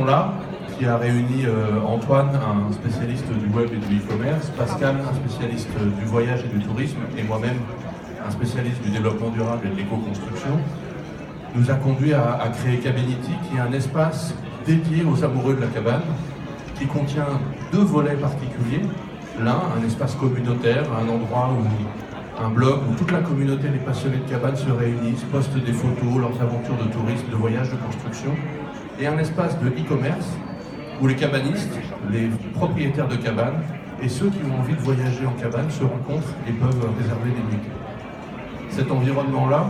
organisation-là, qui a réuni Antoine, un spécialiste du web et du e-commerce, Pascal, un spécialiste du voyage et du tourisme, et moi-même, un spécialiste du développement durable et de l'éco-construction, nous a conduit à créer Cabanity, qui est un espace dédié aux amoureux de la cabane, qui contient deux volets particuliers. L'un, un espace communautaire, un endroit où un blog où toute la communauté des passionnés de cabane se réunissent, postent des photos, leurs aventures de tourisme, de voyage, de construction, et un espace de e-commerce où les cabanistes, les propriétaires de cabanes et ceux qui ont envie de voyager en cabane se rencontrent et peuvent réserver des nuits. Cet environnement-là,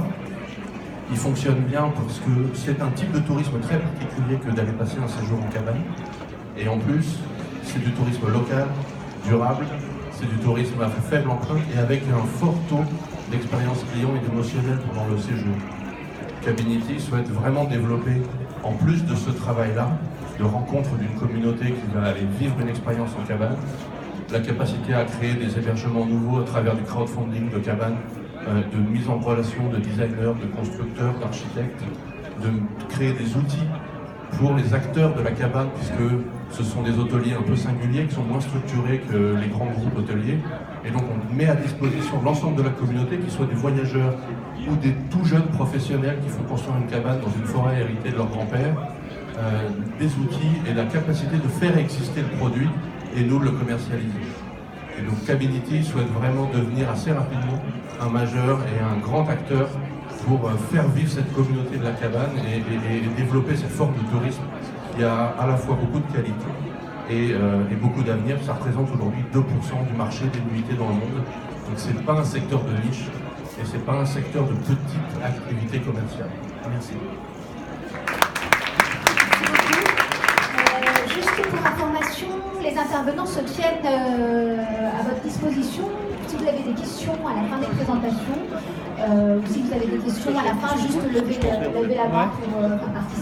il fonctionne bien parce que c'est un type de tourisme très particulier que d'aller passer un séjour en cabane. Et en plus, c'est du tourisme local, durable, c'est du tourisme à faible empreinte et avec un fort taux d'expérience client et d'émotionnel pendant le séjour. Cabanity souhaite vraiment développer, en plus de ce travail-là, de rencontre d'une communauté qui va aller vivre une expérience en cabane, la capacité à créer des hébergements nouveaux à travers du crowdfunding de cabanes, de mise en relation de designers, de constructeurs, d'architectes, de créer des outils pour les acteurs de la cabane, puisque ce sont des hôteliers un peu singuliers qui sont moins structurés que les grands groupes hôteliers. Et donc on met à disposition l'ensemble de la communauté, qu'ils soient des voyageurs ou des tout jeunes professionnels qui font construire une cabane dans une forêt héritée de leur grand-père, des outils et la capacité de faire exister le produit et nous le commercialiser. Et donc Cabanity souhaite vraiment devenir assez rapidement un majeur et un grand acteur pour faire vivre cette communauté de la cabane et développer cette forme de tourisme qui a à la fois beaucoup de qualité et beaucoup d'avenir. Ça représente aujourd'hui 2% du marché des nuitées dans le monde. Donc c'est pas un secteur de niche et c'est pas un secteur de petite activité commerciale. Merci. Juste pour information, les intervenants se tiennent à votre disposition. Si vous avez des questions à la fin des présentations, ou si vous avez des questions à la fin, juste levez la main pour participer.